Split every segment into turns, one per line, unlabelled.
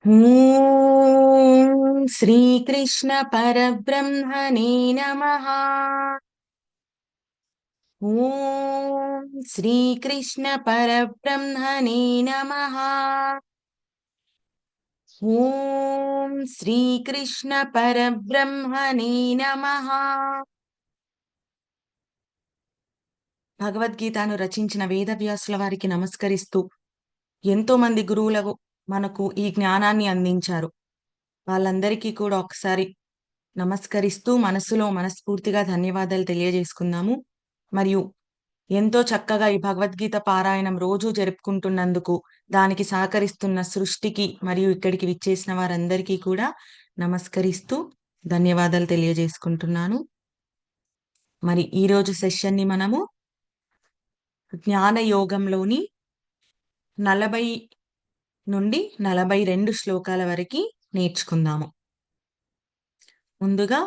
ఓం శ్రీకృష్ణ పరబ్రహ్మణే నమః. ఓం శ్రీకృష్ణ పరబ్రహ్మణే నమః. ఓం శ్రీకృష్ణ పరబ్రహ్మణే నమః. భగవద్గీతను రచించిన వేదవ్యాసుల వారికి నమస్కరిస్తూ ఎంతో మంది గురువులకు మనకు ఈ జ్ఞానాన్ని అందించారు. వాళ్ళందరికీ కూడా ఒకసారి నమస్కరిస్తూ మనసులో మనస్ఫూర్తిగా ధన్యవాదాలు తెలియజేసుకుందాము. మరియు ఎంతో చక్కగా ఈ భగవద్గీత పారాయణం రోజు జరుపుకుంటున్నందుకు, దానికి సహకరిస్తున్న సృష్టికి మరియు ఇక్కడికి విచ్చేసిన వారందరికీ కూడా నమస్కరిస్తూ ధన్యవాదాలు తెలియజేసుకుంటున్నాను. మరి ఈరోజు సెషన్ని మనము జ్ఞాన యోగంలోని 40 నుండి 42 శ్లోకాల వరకు నేర్చుకుందాము. ముందుగా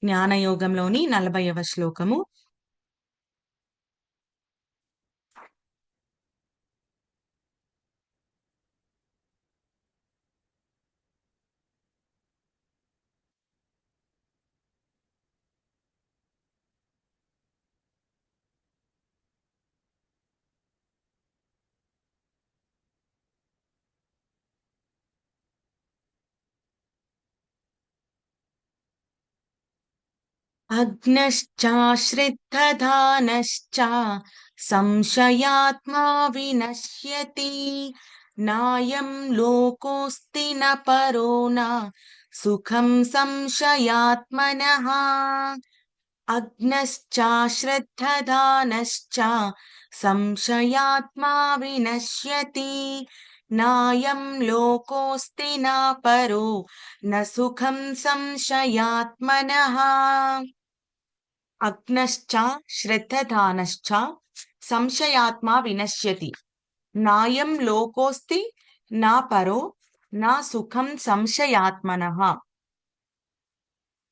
జ్ఞానయోగంలోని 40వ శ్లోకము. అగ్నశ్చాశ్రిద్ధధానశ్చ సంశయాత్మా వినశ్యతి నాయం లోకోస్తి న పరో న సుఖం సంశయాత్మనః. అగ్నశ్చాశ్రిద్ధధానశ్చ సంశయాత్మా వినశ్యతి నాయం లోకోస్తి న పరో న సుఖం సంశయాత్మనః. అగ్నశ్చ శ్రద్ధదానశ్చ సంశయాత్మా వినశ్యతి నాయం లోకోస్తి నా పరో నా సుఖం సంశయాత్మనః.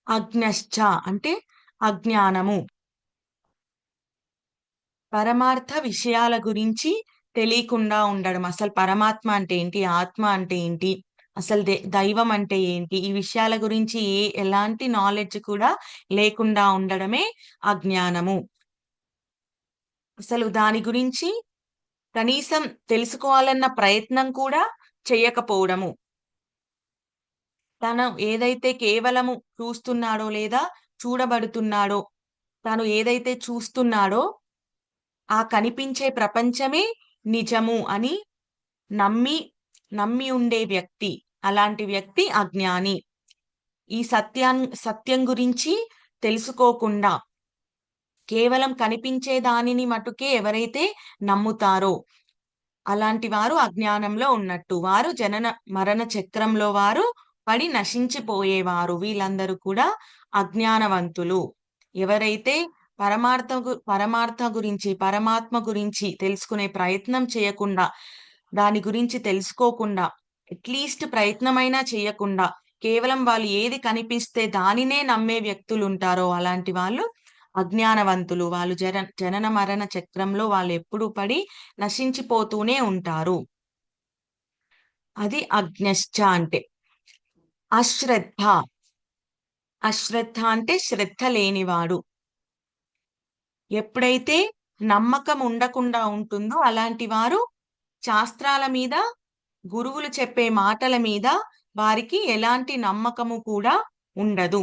అగ్నశ్చ అంటే అజ్ఞానము. పరమార్థ విషయాల గురించి తెలియకుండా ఉండడం. అసలు పరమాత్మ అంటే ఏంటి, ఆత్మ అంటే ఏంటి, అసలు దైవం అంటే ఏంటి, ఈ విషయాల గురించి ఎలాంటి నాలెడ్జ్ కూడా లేకుండా ఉండడమే అజ్ఞానము. అసలు దాని గురించి కనీసం తెలుసుకోవాలన్న ప్రయత్నం కూడా చెయ్యకపోవడము. తను ఏదైతే కేవలము చూస్తున్నాడో లేదా చూడబడుతున్నాడో, తను ఏదైతే చూస్తున్నాడో ఆ కనిపించే ప్రపంచమే నిజము అని నమ్మి నమ్మి ఉండే వ్యక్తి, అలాంటి వ్యక్తి అజ్ఞాని. ఈ సత్యం గురించి తెలుసుకోకుండా కేవలం కనిపించే దానిని మటుకే ఎవరైతే నమ్ముతారో అలాంటి వారు అజ్ఞానంలో ఉన్నట్టు. వారు జనన మరణ చక్రంలో వారు పడి నశించిపోయేవారు. వీళ్ళందరూ కూడా అజ్ఞానవంతులు. ఎవరైతే పరమార్థ గురించి, పరమాత్మ గురించి తెలుసుకునే ప్రయత్నం చేయకుండా, దాని గురించి తెలుసుకోకుండా, అట్లీస్ట్ ప్రయత్నమైనా చేయకుండా కేవలం వాళ్ళు ఏది కనిపిస్తే దానినే నమ్మే వ్యక్తులుంటారో అలాంటి వాళ్ళు అజ్ఞానవంతులు. వాళ్ళు జనన మరణ చక్రంలో వాళ్ళు ఎప్పుడూ పడి నశించిపోతూనే ఉంటారు. అది అజ్ఞశ్చ అంటే. అశ్రద్ధ. అశ్రద్ధ అంటే శ్రద్ధ లేనివాడు. ఎప్పుడైతే నమ్మకం ఉండకుండా ఉంటుందో అలాంటి వారు శాస్త్రాల మీద, గురువులు చెప్పే మాటల మీద వారికి ఎలాంటి నమ్మకము కూడా ఉండదు.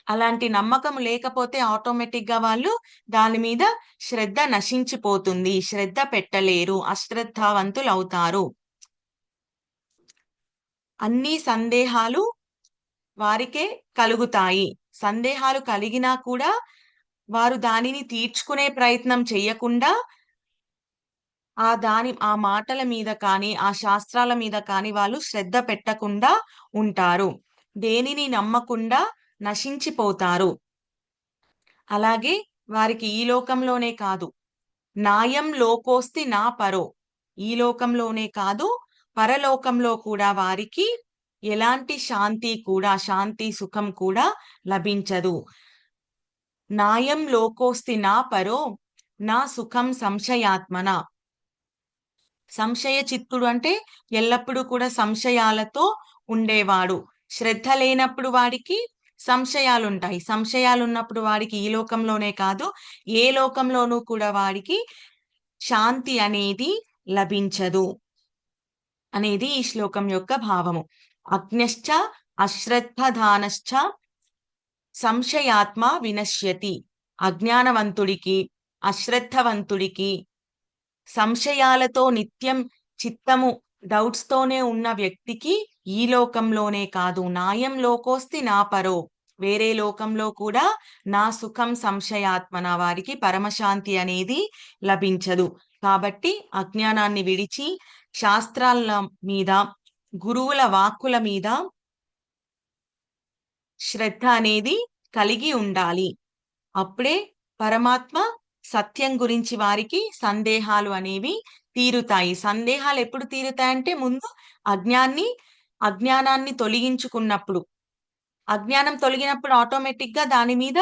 అలాంటి నమ్మకం లేకపోతే ఆటోమేటిక్ గా వాళ్ళు దాని మీద శ్రద్ధ నశించిపోతుంది. శ్రద్ధ పెట్టలేరు, అశ్రద్ధావంతులు అవుతారు. అన్ని సందేహాలు వారికే కలుగుతాయి. సందేహాలు కలిగినా కూడా వారు దానిని తీర్చుకునే ప్రయత్నం చెయ్యకుండా ఆ మాటల మీద కానీ, ఆ శాస్త్రాల మీద కానీ వాళ్ళు శ్రద్ధ పెట్టకుండా ఉంటారు. దేనిని నమ్మకుండా నశించిపోతారు. అలాగే వారికి ఈ లోకంలోనే కాదు, నాయం లోకోస్తి నా పరో, ఈ లోకంలోనే కాదు పరలోకంలో కూడా వారికి ఎలాంటి శాంతి సుఖం కూడా లభించదు. నాయం లోకోస్తి నా పరో నా సుఖం సంశయాత్మన. సంశయ చిత్తుడు అంటే ఎల్లప్పుడూ కూడా సంశయాలతో ఉండేవాడు. శ్రద్ధ లేనప్పుడు వాడికి సంశయాలుంటాయి. సంశయాలున్నప్పుడు వాడికి ఈ లోకంలోనే కాదు, ఏ లోకంలోనూ కూడా వాడికి శాంతి అనేది లభించదు అనేది ఈ శ్లోకం యొక్క భావము. అజ్ఞశ్చ అశ్రద్ధధానశ్చ సంశయాత్మ వినశ్యతి. అజ్ఞానవంతుడికి, అశ్రద్ధవంతుడికి, సంశయాలతో నిత్యం చిత్తము డౌట్స్ తోనే ఉన్న వ్యక్తికి ఈ లోకంలోనే కాదు, నాయం లోకోస్తి నా పరో, వేరే లోకంలో కూడా నా సుఖం సంశయాత్మన, వారికి పరమశాంతి అనేది లభించదు. కాబట్టి అజ్ఞానాన్ని విడిచి శాస్త్రాల మీద, గురువుల వాక్కుల మీద శ్రద్ధ అనేది కలిగి ఉండాలి. అప్పుడే పరమాత్మ సత్యం గురించి వారికి సందేహాలు అనేవి తీరుతాయి. సందేహాలు ఎప్పుడు తీరుతాయంటే ముందు అజ్ఞానాన్ని తొలగించుకున్నప్పుడు. అజ్ఞానం తొలగినప్పుడు ఆటోమేటిక్ గా దాని మీద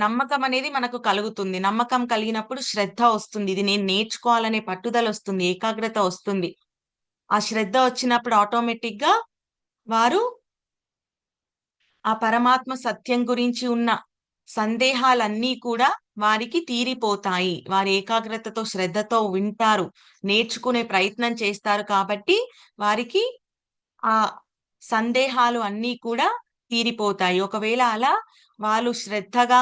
నమ్మకం అనేది మనకు కలుగుతుంది. నమ్మకం కలిగినప్పుడు శ్రద్ధ వస్తుంది. ఇది నేను నేర్చుకోవాలనే పట్టుదల వస్తుంది, ఏకాగ్రత వస్తుంది. ఆ శ్రద్ధ వచ్చినప్పుడు ఆటోమేటిక్ గా వారు ఆ పరమాత్మ సత్యం గురించి ఉన్న సందేహాలన్నీ కూడా వారికి తీరిపోతాయి. వారి ఏకాగ్రతతో, శ్రద్ధతో వింటారు, నేర్చుకునే ప్రయత్నం చేస్తారు కాబట్టి వారికి ఆ సందేహాలు అన్నీ కూడా తీరిపోతాయి. ఒకవేళ అలా వాళ్ళు శ్రద్ధగా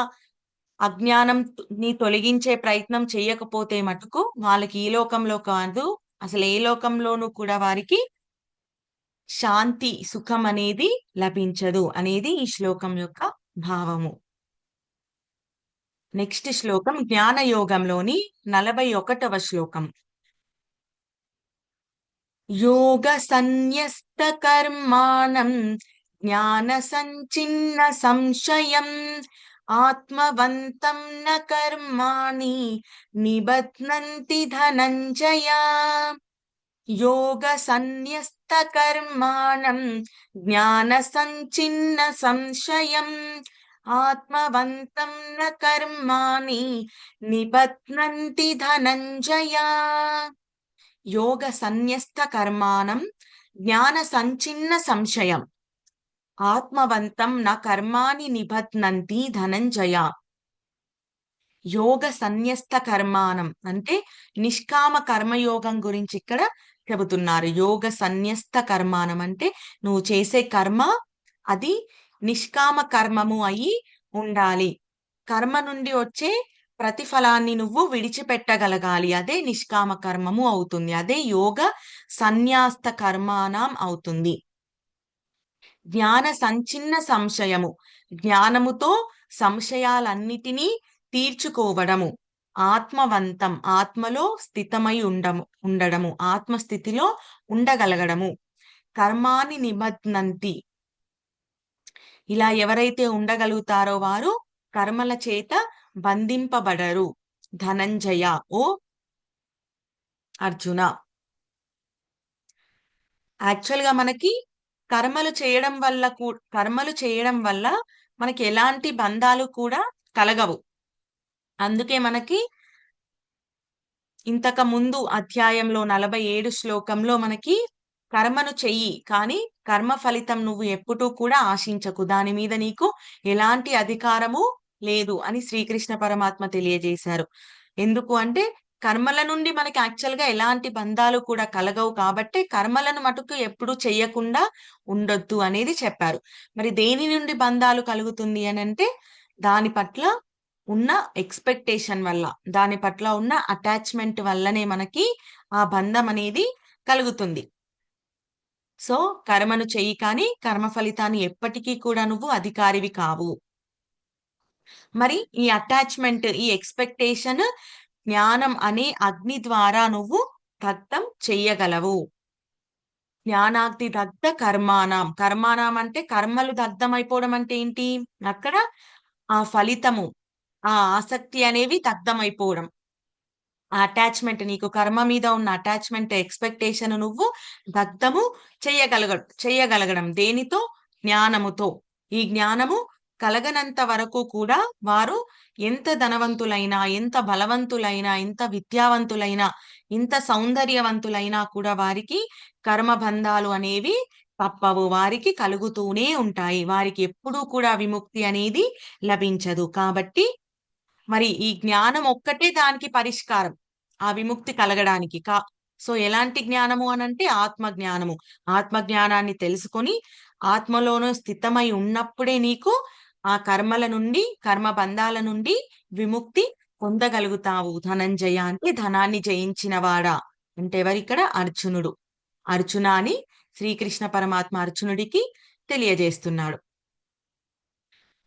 ని తొలగించే ప్రయత్నం చేయకపోతే మటుకు వాళ్ళకి ఈ లోకంలో కాదు, అసలు ఏ లోకంలోనూ కూడా వారికి శాంతి, సుఖం అనేది లభించదు అనేది ఈ శ్లోకం యొక్క భావము. నెక్స్ట్ శ్లోకం జ్ఞానయోగంలోని 41వ శ్లోకం. యోగ సన్యస్త కర్మాణం జ్ఞాన సంచిన్న సంశయం ఆత్మవంతం న కర్మాణి నిబధ్నంతి ధనంజయ. యోగ సన్యస్త కర్మాణం జ్ఞాన సంచిన్న సంశయం ఆత్మవంతం న కర్మాణి నిబధ్నంతి ధనంజయ. యోగ సన్యస్త కర్మాణం జ్ఞాన సంచిన్న సంశయం ఆత్మవంతం న కర్మాణి నిబధ్నంతి ధనంజయ. యోగ సన్యస్త కర్మాణం అంటే నిష్కామ కర్మయోగం గురించి ఇక్కడ చెబుతున్నారు. యోగ సన్యస్త కర్మాణం అంటే నువ్వు చేసే కర్మ అది నిష్కామ కర్మము అయి ఉండాలి. కర్మ నుండి వచ్చే ప్రతిఫలాన్ని నువ్వు విడిచిపెట్టగలగాలి. అదే నిష్కామ కర్మము అవుతుంది. అదే యోగ సన్యాస్త కర్మాణం అవుతుంది. జ్ఞాన సంచిన్న సంశయము, జ్ఞానముతో సంశయాలన్నిటినీ తీర్చుకోవడము. ఆత్మవంతం, ఆత్మలో స్థితమై ఉండడము, ఆత్మస్థితిలో ఉండగలగడము. కర్మాని నిమగ్నంతి, ఇలా ఎవరైతే ఉండగలుగుతారో వారు కర్మల చేత బంధింపబడరు. ధనంజయ, ఓ అర్జున. యాక్చువల్ గా మనకి కర్మలు చేయడం వల్ల మనకి ఎలాంటి బంధాలు కూడా కలగవు. అందుకే మనకి ఇంతకు ముందు అధ్యాయంలో 47 శ్లోకంలో మనకి కర్మను చెయ్యి, కానీ కర్మ ఫలితం నువ్వు ఎప్పుడూ కూడా ఆశించకు, దాని మీద నీకు ఎలాంటి అధికారము లేదు అని శ్రీకృష్ణ పరమాత్మ తెలియజేశారు. ఎందుకు అంటే కర్మల నుండి మనకి యాక్చువల్ గా ఎలాంటి బంధాలు కూడా కలగవు కాబట్టి కర్మలను మటుకు ఎప్పుడు చెయ్యకుండా ఉండొద్దు అనేది చెప్పారు. మరి దేని నుండి బంధాలు కలుగుతుంది అని అంటే దాని పట్ల ఉన్న ఎక్స్పెక్టేషన్ వల్ల, దాని పట్ల ఉన్న అటాచ్మెంట్ వల్లనే మనకి ఆ బంధం అనేది కలుగుతుంది. సో కర్మను చెయ్యి, కానీ కర్మ ఫలితాన్ని ఎప్పటికీ కూడా నువ్వు అధికారివి కావు. మరి ఈ అటాచ్మెంట్, ఈ ఎక్స్పెక్టేషన్ జ్ఞానం అనే అగ్ని ద్వారా నువ్వు దగ్ధం చెయ్యగలవు. జ్ఞానాగ్ని దగ్ధ కర్మాణం. కర్మాణం అంటే కర్మలు దగ్ధమైపోవడం అంటే ఏంటి? అక్కడ ఆ ఫలితము, ఆ ఆసక్తి అనేవి దగ్ధమైపోవడం. ఆ అటాచ్మెంట్, నీకు కర్మ మీద ఉన్న అటాచ్మెంట్, ఎక్స్పెక్టేషన్ నువ్వు దగ్ధము చెయ్యగలగడం. దేనితో? జ్ఞానముతో. ఈ జ్ఞానము కలగనంత వరకు కూడా వారు ఎంత ధనవంతులైనా, ఎంత బలవంతులైనా, ఎంత విద్యావంతులైనా, ఇంత సౌందర్యవంతులైనా కూడా వారికి కర్మబంధాలు అనేవి తప్పవు. వారికి కలుగుతూనే ఉంటాయి. వారికి ఎప్పుడూ కూడా విముక్తి అనేది లభించదు. కాబట్టి మరి ఈ జ్ఞానం ఒక్కటే దానికి పరిష్కారం. ఆ విముక్తి కలగడానికి. సో ఎలాంటి జ్ఞానము అనంటే ఆత్మ జ్ఞానము. ఆత్మ జ్ఞానాన్ని తెలుసుకొని ఆత్మలోనూ స్థితమై ఉన్నప్పుడే నీకు ఆ కర్మల నుండి, కర్మ బంధాల నుండి విముక్తి పొందగలుగుతావు. ధనంజయ అంటే ధనాన్ని జయించినవాడా అంటే ఎవరిక్కడ? అర్జునుడు. అర్జున అని శ్రీకృష్ణ పరమాత్మ అర్జునుడికి తెలియజేస్తున్నాడు.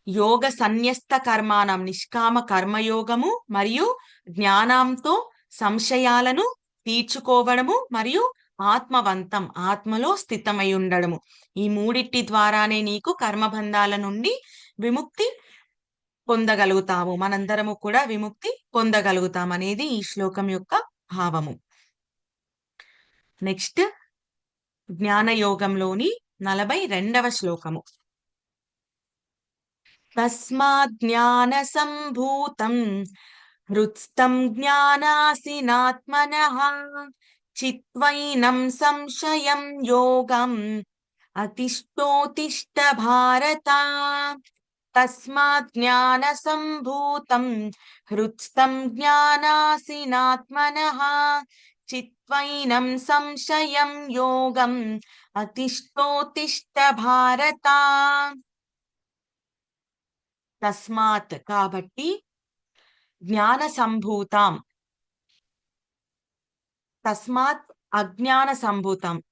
యోగ సన్యస్త కర్మానం నిష్కామ కర్మయోగము మరియు జ్ఞానంతో సంశయాలను తీర్చుకోవడము మరియు ఆత్మవంతం ఆత్మలో స్థితమై ఉండడము. ఈ మూడిటి ద్వారానే నీకు కర్మబంధాల నుండి విముక్తి పొందగలుగుతాము. మనందరము కూడా విముక్తి పొందగలుగుతాం అనేది ఈ శ్లోకం యొక్క భావము. నెక్స్ట్ జ్ఞానయోగంలోని 42వ శ్లోకము. తస్మాత్ జ్ఞాన సంభూతం హృత్స్థం జ్ఞానాసినాత్మనః చిత్వైనం సంశయం యోగం అతిష్టోతిష్ట భారత. తస్మాత్ జ్ఞాన సంభూతం హృత్స్థం జ్ఞానాసినాత్మనః చిత్వైనం సంశయం యోగం అతిష్టోతిష్ట భారత. తస్మాత్ కాబట్టి జ్ఞాన సంభూతం. తస్మాత్ అజ్ఞాన సంభూతం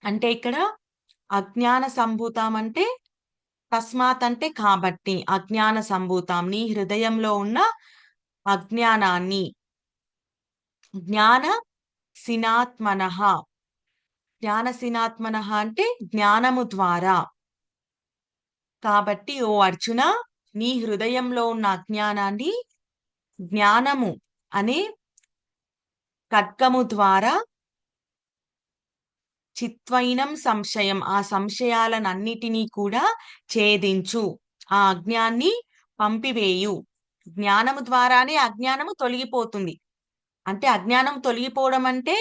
అంటే ఇక్కడ అజ్ఞాన సంభూతం అంటే తస్మాత్ అంటే కాబట్టి అజ్ఞాన సంభూతం నీ హృదయంలో ఉన్న అజ్ఞానాన్ని జ్ఞాన సినాత్మనః. జ్ఞాన సినాత్మనః అంటే జ్ఞానము ద్వారా. కాబట్టి ఓ అర్జున నీ హృదయంలో ఉన్న అజ్ఞానాన్ని జ్ఞానము అనే ఖడ్గము ద్వారా చిత్వైనం సంశయం ఆ సంశయాలనన్నిటినీ కూడా ఛేదించు. ఆ అజ్ఞాన్ని పంపివేయు. జ్ఞానము ద్వారానే అజ్ఞానము తొలగిపోతుంది. అంటే అజ్ఞానం తొలగిపోవడం అంటే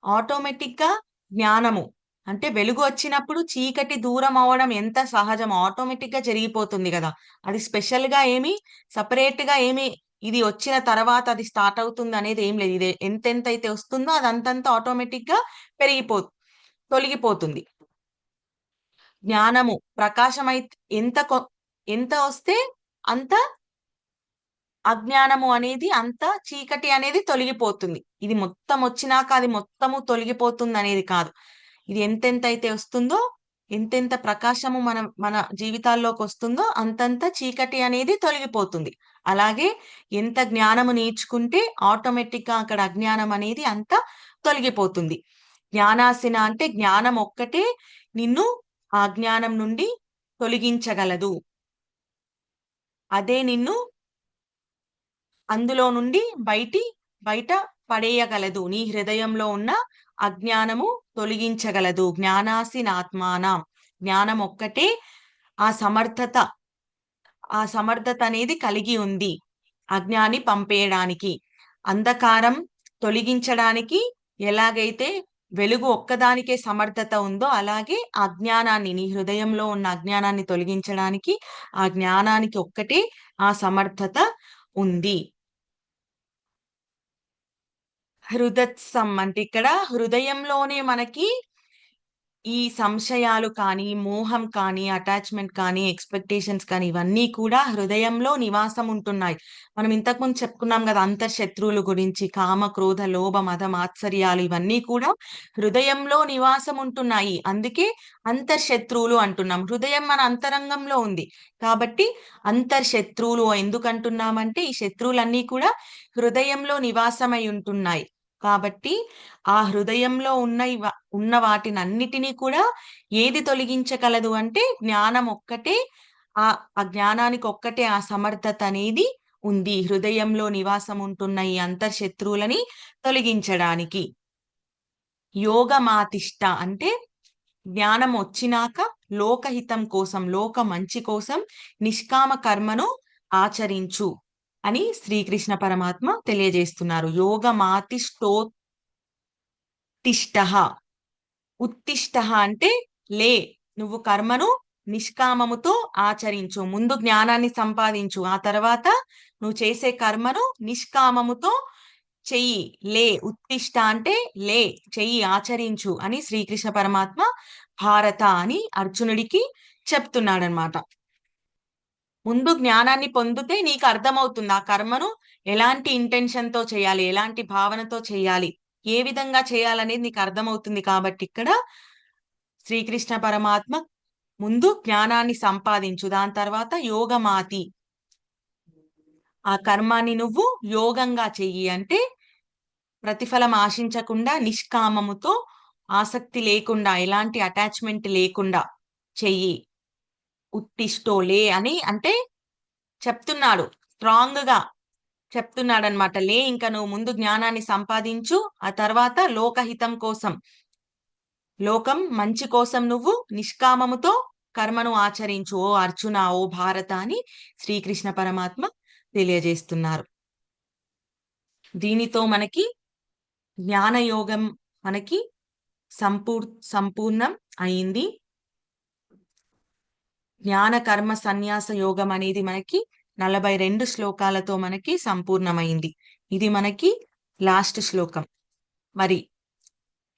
ఆటోమేటిక్ గా జ్ఞానము అంటే వెలుగు వచ్చినప్పుడు చీకటి దూరం అవడం ఎంత సహజం ఆటోమేటిక్ గా జరిగిపోతుంది కదా. అది స్పెషల్ గా ఏమి సపరేట్ గా ఏమి ఇది వచ్చిన తర్వాత అది స్టార్ట్ అవుతుంది అనేది ఏం లేదు. ఇది ఎంతెంత అయితే వస్తుందో అదంతంత ఆటోమేటిక్ గా తొలగిపోతుంది. జ్ఞానము ప్రకాశం అయితే ఎంత వస్తే అంత అజ్ఞానము అనేది అంత చీకటి అనేది తొలగిపోతుంది. ఇది మొత్తం వచ్చినాక అది మొత్తము తొలగిపోతుంది అనేది కాదు. ఇది ఎంతెంత అయితే వస్తుందో ఎంతెంత ప్రకాశము మన మన జీవితాల్లోకి వస్తుందో అంతంత చీకటి అనేది తొలగిపోతుంది. అలాగే ఎంత జ్ఞానము నేర్చుకుంటే ఆటోమేటిక్ గా అక్కడ అజ్ఞానం అనేది అంత తొలగిపోతుంది. జ్ఞానాసిన అంటే జ్ఞానం ఒక్కటే నిన్ను ఆ జ్ఞానం నుండి తొలగించగలదు. అదే నిన్ను అందులో నుండి బయట పడేయగలదు. నీ హృదయంలో ఉన్న అజ్ఞానము తొలగించగలదు. జ్ఞానాసినాత్మానం జ్ఞానం ఒక్కటే ఆ సమర్థత అనేది కలిగి ఉంది. అజ్ఞాని పంపేయడానికి అంధకారం తొలగించడానికి ఎలాగైతే వెలుగు ఒక్కదానికే సమర్థత ఉందో అలాగే అజ్ఞానాన్ని నీ హృదయంలో ఉన్న అజ్ఞానాన్ని తొలగించడానికి ఆ జ్ఞానానికి ఒక్కటే ఆ సమర్థత ఉంది. హృదత్సం అంటే ఇక్కడ హృదయంలోనే మనకి ఈ సంశయాలు కానీ, మోహం కానీ, అటాచ్‌మెంట్ కానీ, ఎక్స్‌పెక్టేషన్స్ కానీ ఇవన్నీ కూడా హృదయంలో నివాసం ఉంటున్నాయి. మనం ఇంతకుముందు చెప్పుకున్నాం గదా! అంతర్శత్రువుల గురించి కామ, క్రోధ, లోభ, మద, మాత్సర్యాలు ఇవన్నీ కూడా హృదయంలో నివాసం ఉంటున్నాయి. అందుకే అంతర్శత్రువులు అంటున్నాం. హృదయం మన అంతరంగంలో ఉంది. కాబట్టి అంతర్శత్రువులు ఎందుకంటున్నామంటే ఈ శత్రువులన్నీ కూడా హృదయంలో నివాసమై ఉంటున్నాయి. కాబట్టి ఆ హృదయంలో ఉన్న వాటినన్నిటినీ కూడా ఏది తొలగించగలదు అంటే జ్ఞానం ఒక్కటే ఆ జ్ఞానానికి ఒక్కటే ఆ సమర్థత అనేది ఉంది. హృదయంలో నివాసం ఉంటున్న ఈ అంతర్శత్రువులని తొలగించడానికి. యోగమాతిష్ట అంటే జ్ఞానం వచ్చినాక లోకహితం కోసం లోక మంచి కోసం నిష్కామ కర్మను ఆచరించు. అని శ్రీకృష్ణ పరమాత్మ తెలియజేస్తున్నారు. యోగమాతిష్టోత్తిష్ఠః. ఉత్తిష్ఠః అంటే లే, నువ్వు కర్మను నిష్కామముతో ఆచరించు. ముందు జ్ఞానాన్ని సంపాదించు, ఆ తర్వాత నువ్వు చేసే కర్మను నిష్కామముతో చెయ్యి. లే, ఉత్తిష్ట అంటే లే, చెయ్యి, ఆచరించు అని శ్రీకృష్ణ పరమాత్మ భారత అని అర్జునుడికి చెప్తున్నాడనమాట. ముందు జ్ఞానాన్ని పొందితే నీకు అర్థమవుతుంది ఆ కర్మను ఎలాంటి ఇంటెన్షన్ తో చేయాలి, ఎలాంటి భావనతో చేయాలి, ఏ విధంగా చేయాలనేది నీకు అర్థమవుతుంది. కాబట్టి ఇక్కడ శ్రీకృష్ణ పరమాత్మ ముందు జ్ఞానాన్ని సంపాదించు, దాని తర్వాత యోగమాతి, ఆ కర్మాన్ని నువ్వు యోగంగా చెయ్యి అంటే ప్రతిఫలం ఆశించకుండా నిష్కామముతో, ఆసక్తి లేకుండా, ఎలాంటి అటాచ్మెంట్ లేకుండా చెయ్యి. ఉత్తిష్టోలే అని అంటే చెప్తున్నాడు, స్ట్రాంగ్ గా చెప్తున్నాడనమాట. లే, ఇంకా నువ్వు ముందు జ్ఞానాన్ని సంపాదించు, ఆ తర్వాత లోకహితం కోసం, లోకం మంచి కోసం నువ్వు నిష్కామముతో కర్మను ఆచరించు ఓ అర్జున, ఓ భారత అని శ్రీకృష్ణ పరమాత్మ తెలియజేస్తున్నారు. దీనితో మనకి జ్ఞానయోగం మనకి సంపూర్ణం అయింది. జ్ఞాన కర్మ సన్యాస యోగం అనేది మనకి 42 శ్లోకాలతో మనకి సంపూర్ణమైంది. ఇది మనకి లాస్ట్ శ్లోకం. మరి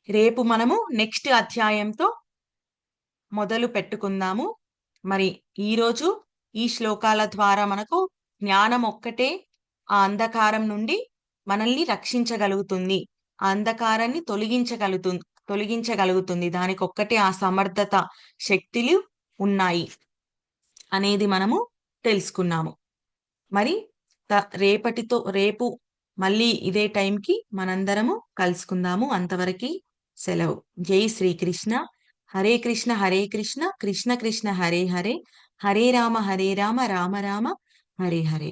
రేపు మనము నెక్స్ట్ అధ్యాయంతో మొదలు పెట్టుకుందాము. మరి ఈరోజు ఈ శ్లోకాల ద్వారా మనకు జ్ఞానం ఒక్కటే ఆ అంధకారం నుండి మనల్ని రక్షించగలుగుతుంది, ఆ అంధకారాన్ని తొలగించగలుగుతుంది. దానికి ఒక్కటే ఆ సమర్థత, శక్తులు ఉన్నాయి అనేది మనము తెలుసుకున్నాము. మరి రేపు మళ్ళీ ఇదే టైంకి మనందరము కలుసుకుందాము. అంతవరకు సెలవు. జై శ్రీకృష్ణ. హరే కృష్ణ హరే కృష్ణ, కృష్ణ కృష్ణ హరే హరే, హరే రామ రామ రామ హరే హరే.